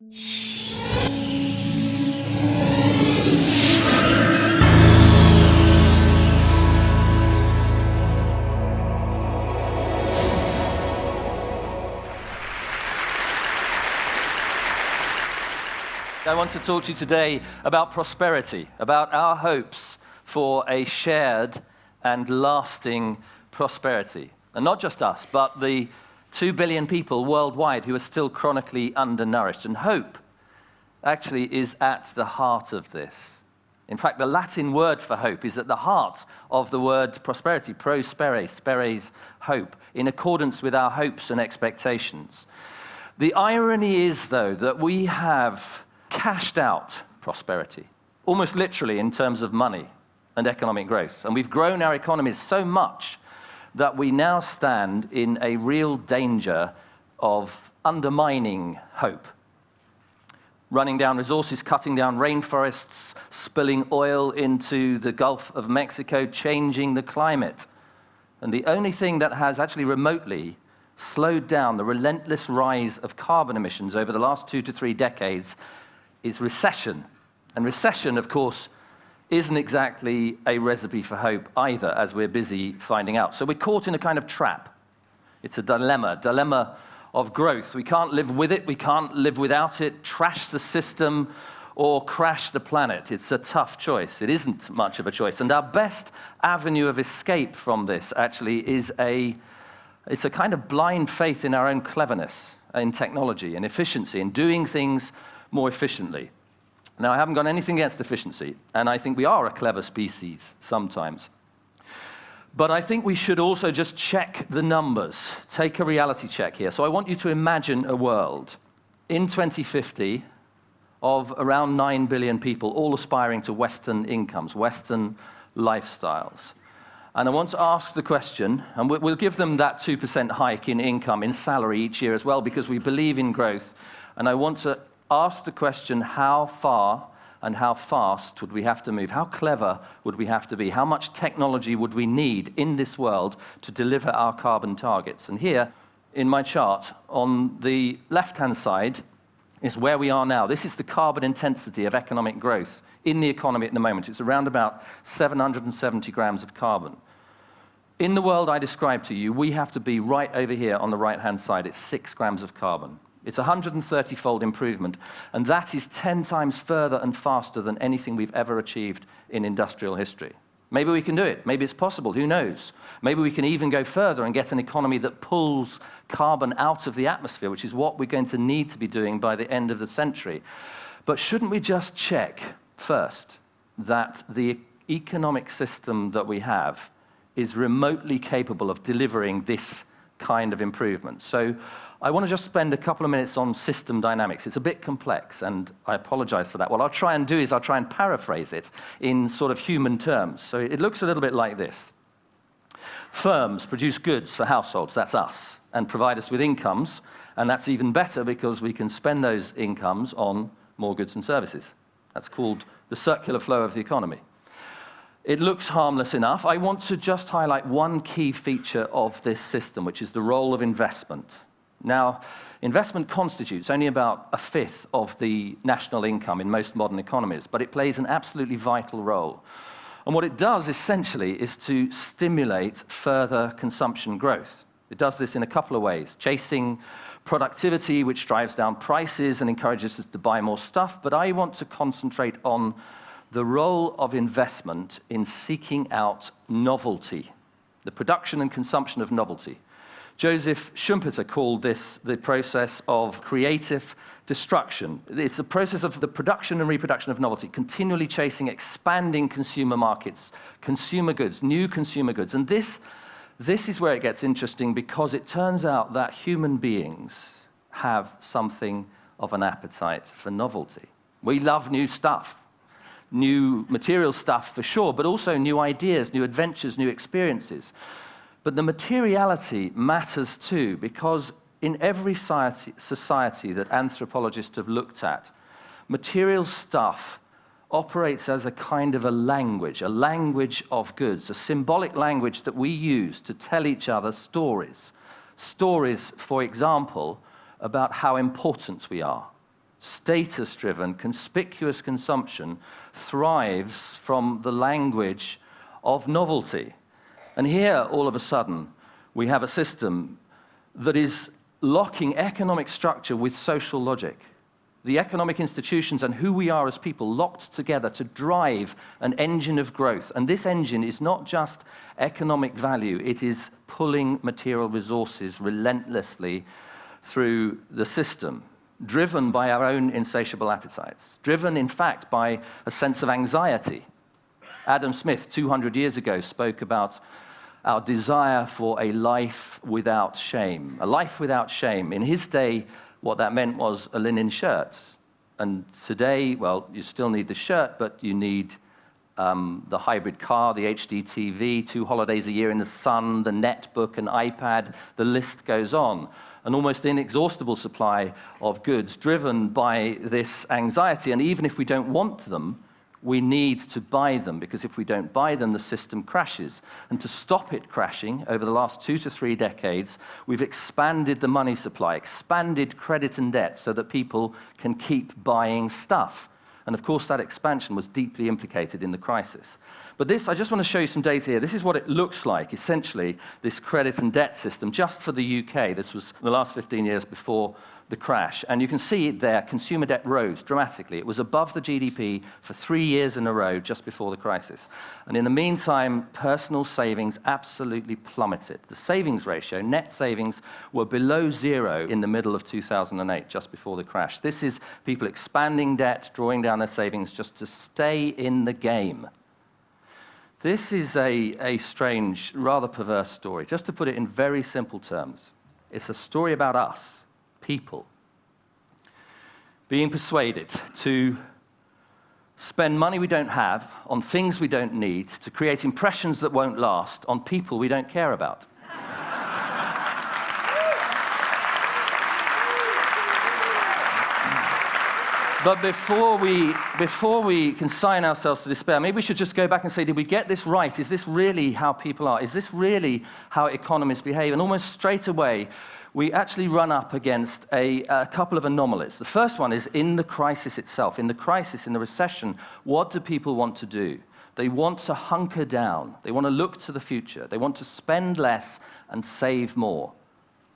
I want to talk to you today about prosperity, about our hopes for a shared and lasting prosperity. And not just us, but the 2 billion people worldwide who are still chronically undernourished. And hope actually is at the heart of this. In fact, the Latin word for hope is at the heart of the word prosperity, prospere, speres, hope, in accordance with our hopes and expectations. The irony is, though, that we have cashed out prosperity, almost literally in terms of money and economic growth. And we've grown our economies so much that we now stand in a real danger of undermining hope. Running down resources, cutting down rainforests, spilling oil into the Gulf of Mexico, changing the climate. And the only thing that has actually remotely slowed down the relentless rise of carbon emissions over the last 2 to 3 decades is recession. And recession, of course, isn't exactly a recipe for hope either, as we're busy finding out. So we're caught in a kind of trap. It's a dilemma of growth. We can't live with it, we can't live without it, trash the system, or crash the planet. It's a tough choice. It isn't much of a choice. And our best avenue of escape from this actually is it's a kind of blind faith in our own cleverness, in technology, in efficiency, in doing things more efficiently. Now, I haven't got anything against efficiency, and I think we are a clever species sometimes. But I think we should also just check the numbers, take a reality check here. So I want you to imagine a world in 2050 of around 9 billion people, all aspiring to Western incomes, Western lifestyles. And I want to ask the question, and we'll give them that 2% hike in income, in salary each year as well, because we believe in growth. And I want to ask the question, how far and how fast would we have to move? How clever would we have to be? How much technology would we need in this world to deliver our carbon targets? And here, in my chart, on the left-hand side, is where we are now. This is the carbon intensity of economic growth in the economy at the moment. It's around about 770 grams of carbon. In the world I described to you, we have to be right over here on the right-hand side. It's 6 grams of carbon. It's a 130-fold improvement, and that is 10 times further and faster than anything we've ever achieved in industrial history. Maybe we can do it. Maybe it's possible. Who knows? Maybe we can even go further and get an economy that pulls carbon out of the atmosphere, which is what we're going to need to be doing by the end of the century. But shouldn't we just check first that the economic system that we have is remotely capable of delivering this kind of improvement? So I want to just spend a couple of minutes on system dynamics. It's a bit complex, and I apologize for that. What I'll try and do is I'll try and paraphrase it in sort of human terms. So it looks a little bit like this. Firms produce goods for households, that's us, and provide us with incomes, and that's even better because we can spend those incomes on more goods and services. That's called the circular flow of the economy. It looks harmless enough. I want to just highlight one key feature of this system, which is the role of investment. Now, investment constitutes only about 1/5 of the national income in most modern economies, but it plays an absolutely vital role. And what it does, essentially, is to stimulate further consumption growth. It does this in a couple of ways, chasing productivity, which drives down prices and encourages us to buy more stuff, but I want to concentrate on the role of investment in seeking out novelty, the production and consumption of novelty. Joseph Schumpeter called this the process of creative destruction. It's a process of the production and reproduction of novelty, continually chasing expanding consumer markets, consumer goods, new consumer goods. And this is where it gets interesting, because it turns out that human beings have something of an appetite for novelty. We love new stuff, new material stuff for sure, but also new ideas, new adventures, new experiences. But the materiality matters too, because in every society that anthropologists have looked at, material stuff operates as a kind of a language of goods, a symbolic language that we use to tell each other stories. Stories, for example, about how important we are, status-driven, conspicuous consumption thrives from the language of novelty. And here, all of a sudden, we have a system that is locking economic structure with social logic. The economic institutions and who we are as people locked together to drive an engine of growth. And this engine is not just economic value, it is pulling material resources relentlessly through the system, driven by our own insatiable appetites, driven, in fact, by a sense of anxiety. Adam Smith, 200 years ago, spoke about our desire for a life without shame. A life without shame. In his day, what that meant was a linen shirt. And today, well, you still need the shirt, but you need the hybrid car, the HD TV, 2 holidays a year in the sun, the netbook, an iPad, the list goes on. An almost inexhaustible supply of goods driven by this anxiety. And even if we don't want them, we need to buy them, because if we don't buy them, the system crashes. And to stop it crashing, over the last 2 to 3 decades, we've expanded the money supply, expanded credit and debt so that people can keep buying stuff. And of course, that expansion was deeply implicated in the crisis. But this, I just want to show you some data here. This is what it looks like, essentially, this credit and debt system, just for the UK. This was the last 15 years before the crash. And you can see there, consumer debt rose dramatically. It was above the GDP for 3 years in a row just before the crisis. And in the meantime, personal savings absolutely plummeted. The savings ratio, net savings, were below 0 in the middle of 2008, just before the crash. This is people expanding debt, drawing down their savings just to stay in the game. This is a strange, rather perverse story. Just to put it in very simple terms, it's a story about us, people, being persuaded to spend money we don't have on things we don't need, to create impressions that won't last on people we don't care about. But before we consign ourselves to despair, maybe we should just go back and say, did we get this right? Is this really how people are? Is this really how economists behave? And almost straight away, we actually run up against a couple of anomalies. The first one is in the crisis itself. In the crisis, in the recession, what do people want to do? They want to hunker down. They want to look to the future. They want to spend less and save more.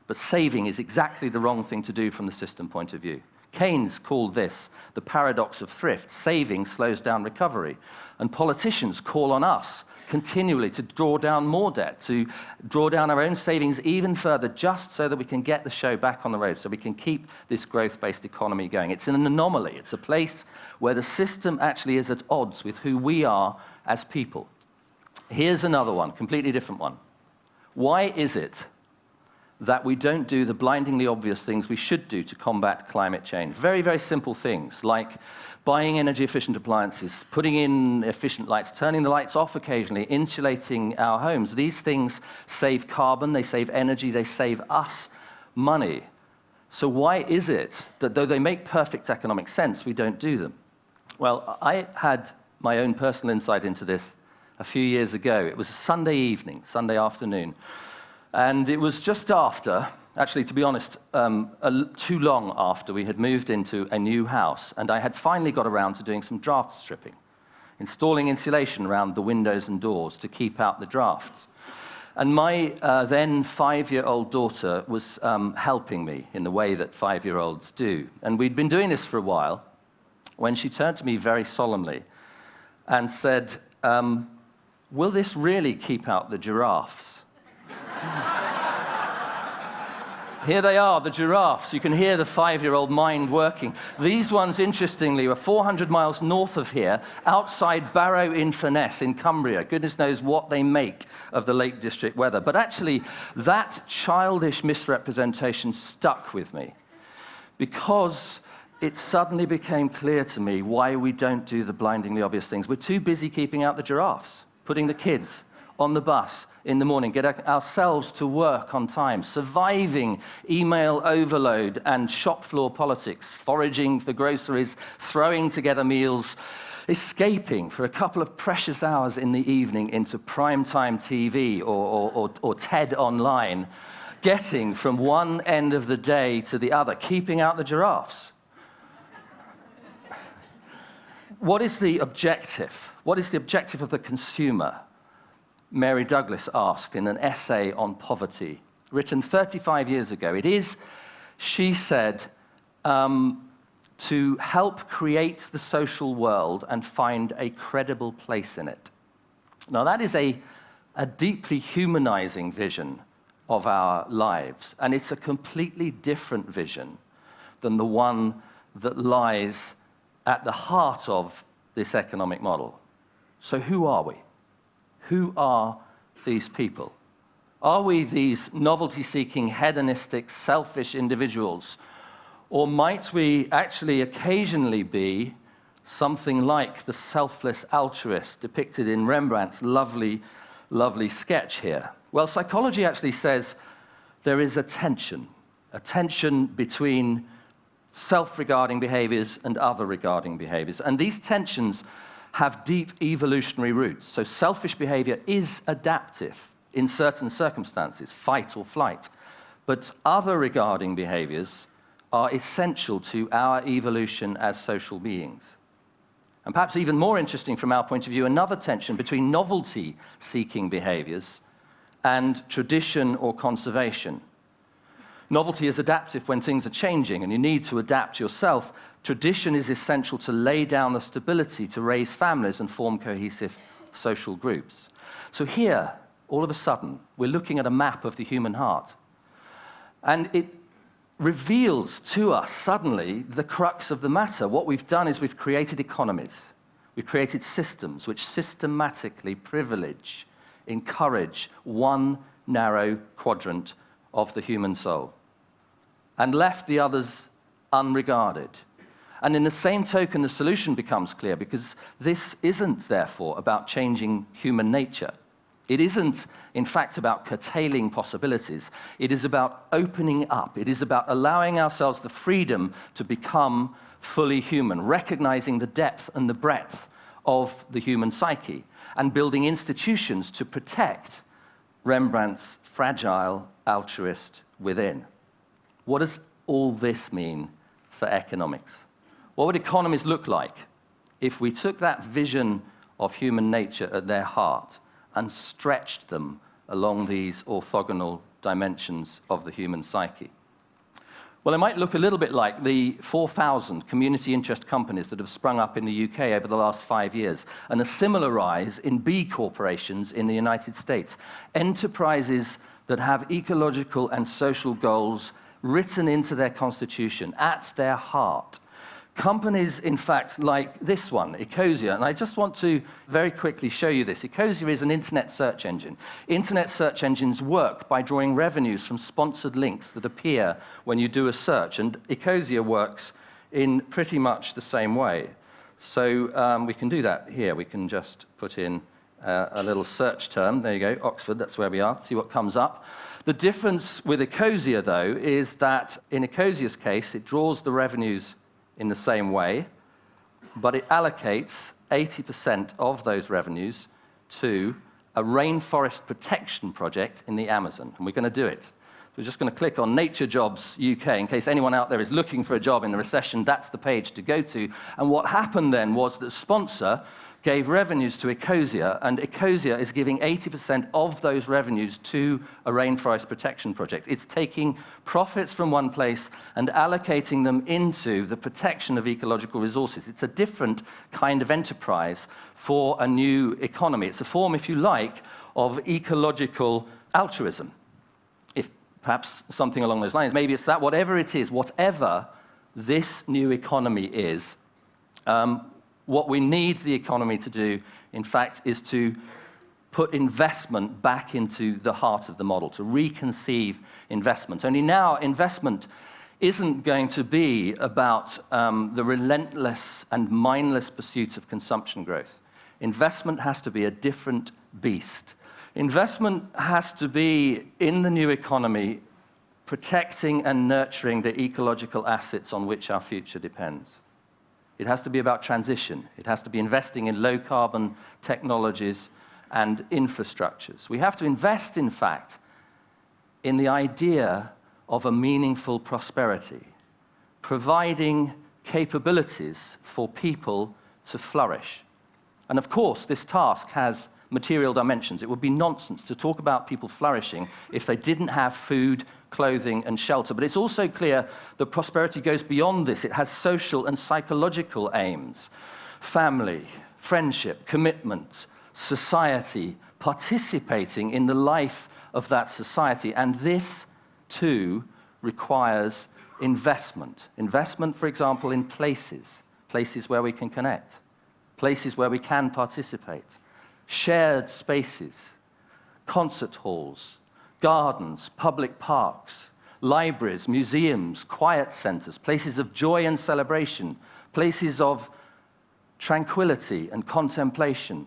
But saving is exactly the wrong thing to do from the system point of view. Keynes called this the paradox of thrift. Saving slows down recovery. And politicians call on us continually to draw down more debt, to draw down our own savings even further, just so that we can get the show back on the road, so we can keep this growth-based economy going. It's an anomaly. It's a place where the system actually is at odds with who we are as people. Here's another one, completely different one. Why is it that we don't do the blindingly obvious things we should do to combat climate change? Very, very simple things, like buying energy-efficient appliances, putting in efficient lights, turning the lights off occasionally, insulating our homes. These things save carbon, they save energy, they save us money. So why is it that though they make perfect economic sense, we don't do them? Well, I had my own personal insight into this a few years ago. It was a Sunday evening, Sunday afternoon. And it was just after, actually, to be honest, too long after we had moved into a new house, and I had finally got around to doing some draft stripping, installing insulation around the windows and doors to keep out the drafts. And my then 5-year-old daughter was helping me in the way that 5-year-olds do. And we'd been doing this for a while when she turned to me very solemnly and said, will this really keep out the giraffes? Here they are, the giraffes. You can hear the 5-year-old mind working. These ones, interestingly, were 400 miles north of here, outside Barrow-in-Furness in Cumbria. Goodness knows what they make of the Lake District weather. But actually, that childish misrepresentation stuck with me, because it suddenly became clear to me why we don't do the blindingly obvious things. We're too busy keeping out the giraffes, putting the kids on the bus in the morning, get ourselves to work on time, surviving email overload and shop floor politics, foraging for groceries, throwing together meals, escaping for a couple of precious hours in the evening into primetime TV or TED Online, getting from one end of the day to the other, keeping out the giraffes. what is the objective? What is the objective of the consumer? Mary Douglas asked in an essay on poverty, written 35 years ago. It is, she said, to help create the social world and find a credible place in it. Now, that is a deeply humanizing vision of our lives, and it's a completely different vision than the one that lies at the heart of this economic model. So who are we? Who are these people? Are we these novelty-seeking, hedonistic, selfish individuals? Or might we actually occasionally be something like the selfless altruist depicted in Rembrandt's lovely, lovely sketch here? Well, psychology actually says there is a tension between self-regarding behaviors and other-regarding behaviors. And these tensions have deep evolutionary roots. So selfish behavior is adaptive in certain circumstances, fight or flight. But other-regarding behaviors are essential to our evolution as social beings. And perhaps even more interesting from our point of view, another tension between novelty-seeking behaviors and tradition or conservation. Novelty is adaptive when things are changing and you need to adapt yourself. Tradition is essential to lay down the stability to raise families and form cohesive social groups. So here, all of a sudden, we're looking at a map of the human heart. And it reveals to us suddenly the crux of the matter. What we've done is we've created economies. We've created systems which systematically privilege, encourage one narrow quadrant of the human soul and left the others unregarded. And in the same token, the solution becomes clear, because this isn't, therefore, about changing human nature. It isn't, in fact, about curtailing possibilities. It is about opening up. It is about allowing ourselves the freedom to become fully human, recognizing the depth and the breadth of the human psyche, and building institutions to protect Rembrandt's fragile altruist within. What does all this mean for economics? What would economies look like if we took that vision of human nature at their heart and stretched them along these orthogonal dimensions of the human psyche? Well, it might look a little bit like the 4,000 community interest companies that have sprung up in the UK over the last 5 years, and a similar rise in B corporations in the United States. Enterprises that have ecological and social goals written into their constitution, at their heart. Companies, in fact, like this one, Ecosia, and I just want to very quickly show you this. Ecosia is an internet search engine. Internet search engines work by drawing revenues from sponsored links that appear when you do a search, and Ecosia works in pretty much the same way. So we can do that here. We can just put in a little search term. There you go, Oxford, that's where we are. See what comes up. The difference with Ecosia, though, is that in Ecosia's case, it draws the revenues in the same way, but it allocates 80% of those revenues to a rainforest protection project in the Amazon, and we're going to do it. We're just going to click on Nature Jobs UK. In case anyone out there is looking for a job in the recession, that's the page to go to. And what happened then was that the sponsor gave revenues to Ecosia, and Ecosia is giving 80% of those revenues to a rainforest protection project. It's taking profits from one place and allocating them into the protection of ecological resources. It's a different kind of enterprise for a new economy. It's a form, if you like, of ecological altruism. If perhaps something along those lines. Maybe it's that, whatever it is, whatever this new economy is, what we need the economy to do, in fact, is to put investment back into the heart of the model, to reconceive investment. Only now, investment isn't going to be about the relentless and mindless pursuit of consumption growth. Investment has to be a different beast. Investment has to be, in the new economy, protecting and nurturing the ecological assets on which our future depends. It has to be about transition. It has to be investing in low-carbon technologies and infrastructures. We have to invest, in fact, in the idea of a meaningful prosperity, providing capabilities for people to flourish. And of course, this task has material dimensions. It would be nonsense to talk about people flourishing if they didn't have food, clothing, and shelter. But it's also clear that prosperity goes beyond this. It has social and psychological aims. Family, friendship, commitment, society, participating in the life of that society. And this, too, requires investment. Investment, for example, in places where we can connect, places where we can participate, shared spaces, concert halls, gardens, public parks, libraries, museums, quiet centers, places of joy and celebration, places of tranquility and contemplation,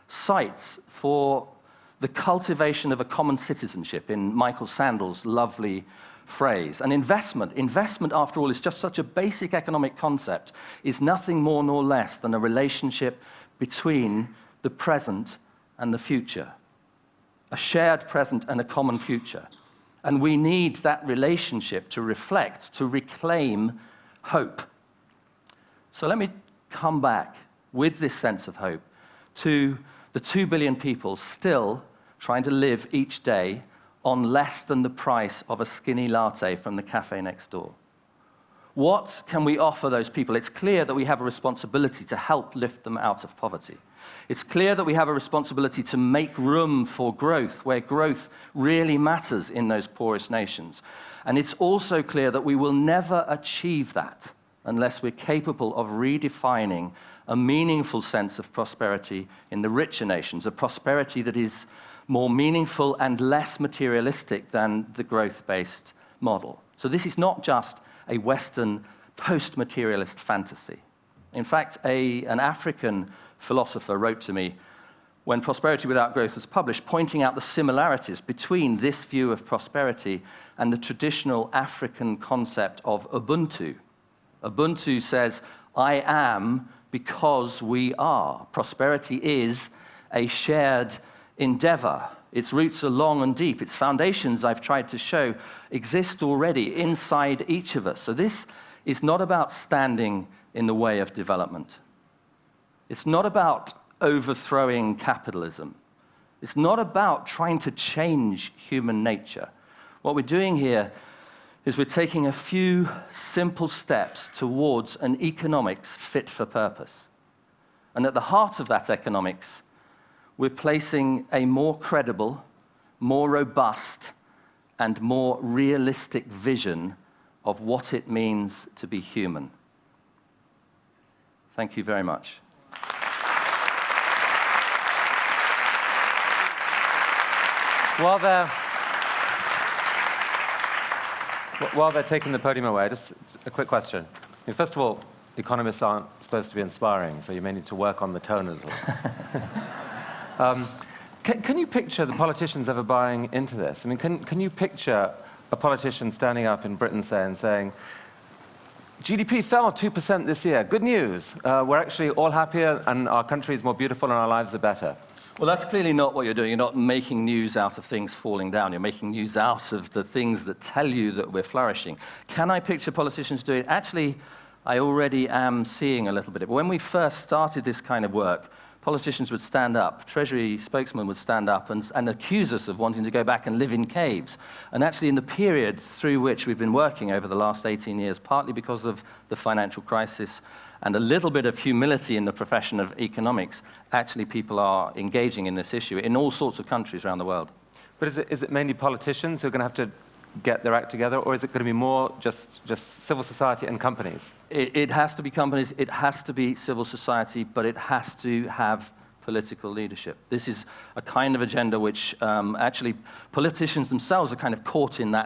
sites for the cultivation of a common citizenship, in Michael Sandel's lovely phrase. And investment, after all, is just such a basic economic concept, is nothing more nor less than a relationship between the present and the future, a shared present and a common future. And we need that relationship to reflect, to reclaim hope. So let me come back with this sense of hope to the 2 billion people still trying to live each day on less than the price of a skinny latte from the cafe next door. What can we offer those people? It's clear that we have a responsibility to help lift them out of poverty. It's clear that we have a responsibility to make room for growth, where growth really matters in those poorest nations. And it's also clear that we will never achieve that unless we're capable of redefining a meaningful sense of prosperity in the richer nations, a prosperity that is more meaningful and less materialistic than the growth-based model. So this is not just a Western post-materialist fantasy. In fact, an African philosopher wrote to me when Prosperity Without Growth was published, pointing out the similarities between this view of prosperity and the traditional African concept of Ubuntu. Ubuntu says, I am because we are. Prosperity is a shared endeavor. Its roots are long and deep. Its foundations, I've tried to show, exist already inside each of us. So this is not about standing in the way of development. It's not about overthrowing capitalism. It's not about trying to change human nature. What we're doing here is we're taking a few simple steps towards an economics fit for purpose. And at the heart of that economics, we're placing a more credible, more robust, and more realistic vision of what it means to be human. Thank you very much. While they're taking the podium away, just a quick question. I mean, first of all, economists aren't supposed to be inspiring, so you may need to work on the tone a little. Can you picture the politicians ever buying into this? I mean, can you picture a politician standing up in Britain saying, GDP fell 2% this year, good news, we're actually all happier and our country is more beautiful and our lives are better? Well, that's clearly not what you're doing. You're not making news out of things falling down. You're making news out of the things that tell you that we're flourishing. Can I picture politicians doing it? Actually, I already am seeing a little bit of it. When we first started this kind of work, politicians would stand up, Treasury spokesmen would stand up and accuse us of wanting to go back and live in caves. And actually, in the period through which we've been working over the last 18 years, partly because of the financial crisis and a little bit of humility in the profession of economics, actually people are engaging in this issue in all sorts of countries around the world. But is it mainly politicians who are going to have to get their act together, or is it going to be more just civil society and companies? It has to be companies, it has to be civil society, but it has to have political leadership. This is a kind of agenda which actually politicians themselves are kind of caught in that